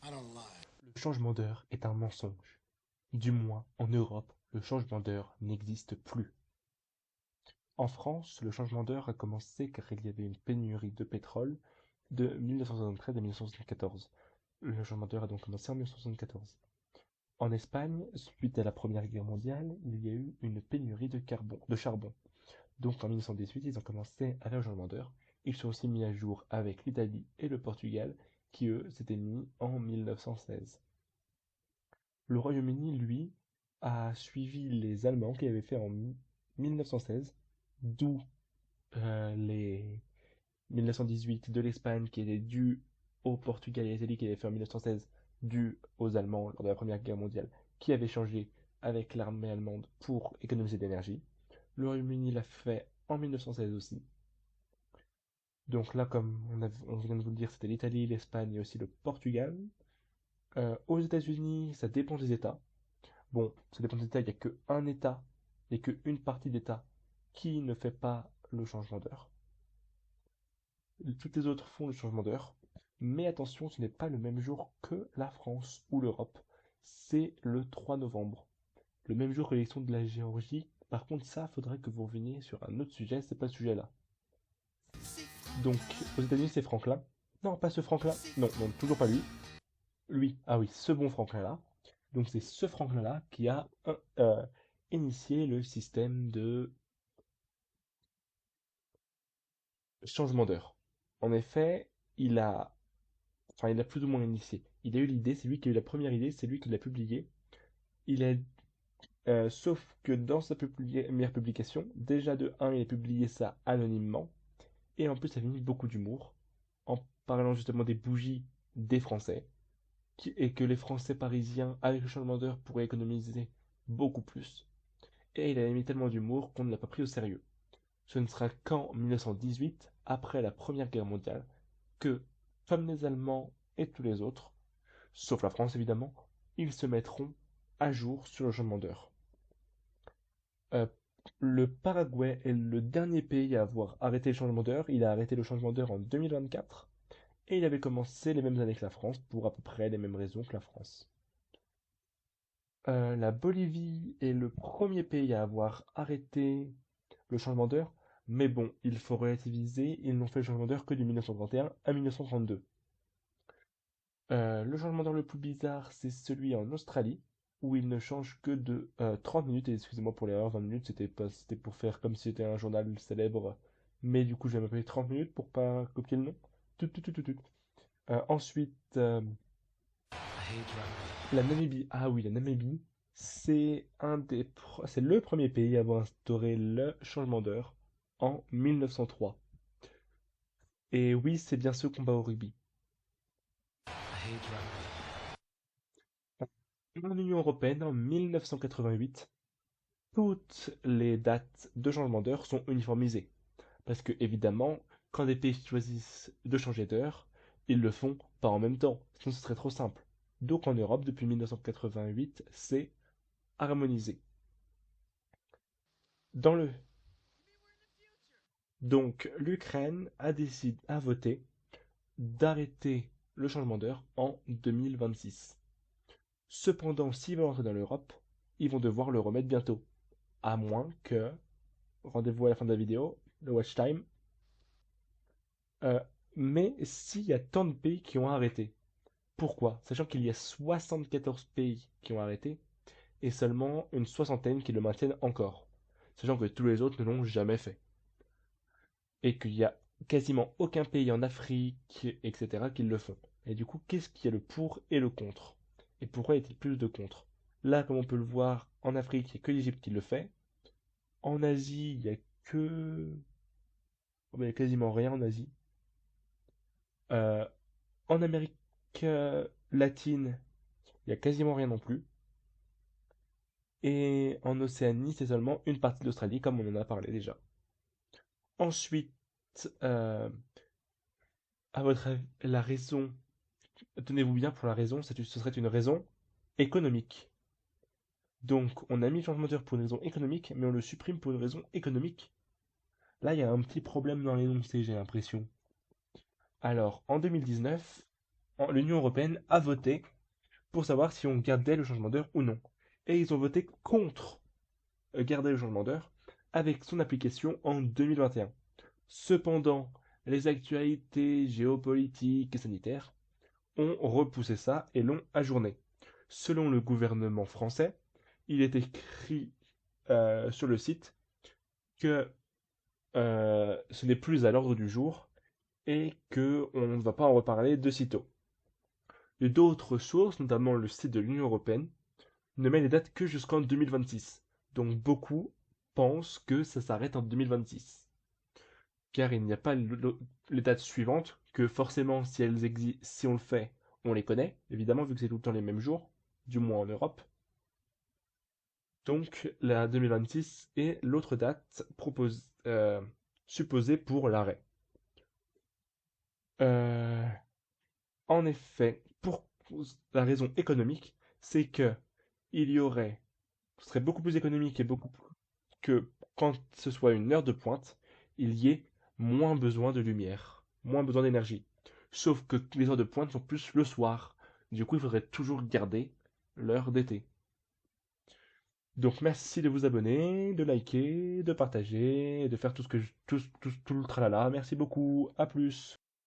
Le changement d'heure est un mensonge. Du moins, en Europe, le changement d'heure n'existe plus. En France, le changement d'heure a commencé car il y avait une pénurie de pétrole de 1973 à 1974. Le changement d'heure a donc commencé en 1974. En Espagne, suite à la Première Guerre mondiale, il y a eu une pénurie de charbon. Donc en 1918, ils ont commencé à faire le changement d'heure. Ils sont aussi mis à jour avec l'Italie et le Portugal, qui eux s'étaient mis en 1916. Le Royaume-Uni, lui, a suivi les Allemands qui avaient fait en 1916, d'où les 1918 de l'Espagne qui était dû au Portugal et à l'Italie qui avaient fait en 1916, dû aux Allemands lors de la Première Guerre mondiale, qui avait changé avec l'armée allemande pour économiser de l'énergie. Le Royaume-Uni l'a fait en 1916 aussi. Donc là, comme on vient de vous le dire, c'était l'Italie, l'Espagne et aussi le Portugal. Aux États-Unis, ça dépend des États. Bon, ça dépend des États, il n'y a qu'un État, il n'y a qu'une partie d'État qui ne fait pas le changement d'heure. Toutes les autres font le changement d'heure. Mais attention, ce n'est pas le même jour que la France ou l'Europe. C'est le 3 novembre. Le même jour que l'élection de la Géorgie. Par contre, ça, faudrait que vous reveniez sur un autre sujet, c'est pas ce sujet-là. Donc, aux États-Unis, c'est Franklin. Non, pas ce Franklin. Non, non, toujours pas lui. Lui, ah oui, ce bon Franklin-là. Donc, c'est ce Franklin-là qui a initié le système de changement d'heure. En effet, il a plus ou moins initié. Il a eu l'idée, c'est lui qui a eu la première idée, c'est lui qui l'a publiée. Il a, sauf que dans sa première publication, déjà de un, il a publié ça anonymement, et en plus, il a mis beaucoup d'humour, en parlant justement des bougies des Français, et que les Français parisiens, avec le changement d'heure, pourraient économiser beaucoup plus. Et il a mis tellement d'humour qu'on ne l'a pas pris au sérieux. Ce ne sera qu'en 1918, après la Première Guerre mondiale, que, comme les Allemands et tous les autres, sauf la France évidemment, ils se mettront à jour sur le changement d'heure. Euh, le Paraguay est le dernier pays à avoir arrêté le changement d'heure. Il a arrêté le changement d'heure en 2024 et il avait commencé les mêmes années que la France pour à peu près les mêmes raisons que la France. La Bolivie est le premier pays à avoir arrêté le changement d'heure, mais bon, il faut relativiser, ils n'ont fait le changement d'heure que de 1931 à 1932. Le changement d'heure le plus bizarre, c'est celui en Australie, où il ne change que de 30 minutes, et excusez-moi pour l'erreur, 20 minutes, c'était pour faire comme si c'était un journal célèbre, mais du coup je vais m'appeler 30 minutes pour pas copier le nom. Tout, tout, tout, tout, tout. Ensuite, la Namibie. Ah oui, la Namibie, c'est le premier pays à avoir instauré le changement d'heure en 1903. Et oui, c'est bien ce combat au rugby. En Union européenne, en 1988, toutes les dates de changement d'heure sont uniformisées. Parce que, évidemment, quand des pays choisissent de changer d'heure, ils le font pas en même temps, sinon ce serait trop simple. Donc en Europe, depuis 1988, c'est harmonisé. Dans le... Donc l'Ukraine a voté d'arrêter le changement d'heure en 2026. Cependant, s'ils veulent entrer dans l'Europe, ils vont devoir le remettre bientôt. À moins que, rendez-vous à la fin de la vidéo, le watch time. Euh, mais s'il y a tant de pays qui ont arrêté, pourquoi? Sachant qu'il y a 74 pays qui ont arrêté et seulement une soixantaine qui le maintiennent encore. Sachant que tous les autres ne l'ont jamais fait. Et qu'il y a quasiment aucun pays en Afrique, etc., qui le font. Et du coup, qu'est-ce qu'il y a le pour et le contre? Et pourquoi y a-t-il plus de contre? Là, comme on peut le voir, en Afrique, il n'y a que l'Égypte qui le fait. En Asie, il n'y a que... oh, ben, il y a quasiment rien en Asie. Euh, En Amérique latine, il y a quasiment rien non plus. Et en Océanie, c'est seulement une partie de l'Australie, comme on en a parlé déjà. Ensuite, euh, à votre avis, la raison, tenez-vous bien pour la raison, ce serait une raison économique. Donc, on a mis le changement d'heure pour une raison économique, mais on le supprime pour une raison économique. Là, il y a un petit problème dans l'énoncé, j'ai l'impression. Alors, en 2019, l'Union européenne a voté pour savoir si on gardait le changement d'heure ou non. Et ils ont voté contre garder le changement d'heure avec son application en 2021. Cependant, les actualités géopolitiques et sanitaires ont repoussé ça et l'ont ajourné. Selon le gouvernement français, il est écrit sur le site que ce n'est plus à l'ordre du jour et qu'on ne va pas en reparler de sitôt. Et d'autres sources, notamment le site de l'Union européenne, ne met les dates que jusqu'en 2026. Donc beaucoup pensent que ça s'arrête en 2026. Car il n'y a pas les dates suivantes, que forcément si elles existent, si on le fait, on les connaît, évidemment, vu que c'est tout le temps les mêmes jours, du moins en Europe. Donc la 2026 est l'autre date supposée pour l'arrêt. Euh, En effet, pour la raison économique, c'est que il y aurait, ce serait beaucoup plus économique et beaucoup que quand ce soit une heure de pointe, il y ait moins besoin de lumière, moins besoin d'énergie. Sauf que les heures de pointe sont plus le soir. Du coup, il faudrait toujours garder l'heure d'été. Donc merci de vous abonner, de liker, de partager, de faire tout ce que tout le tralala. Merci beaucoup. À plus.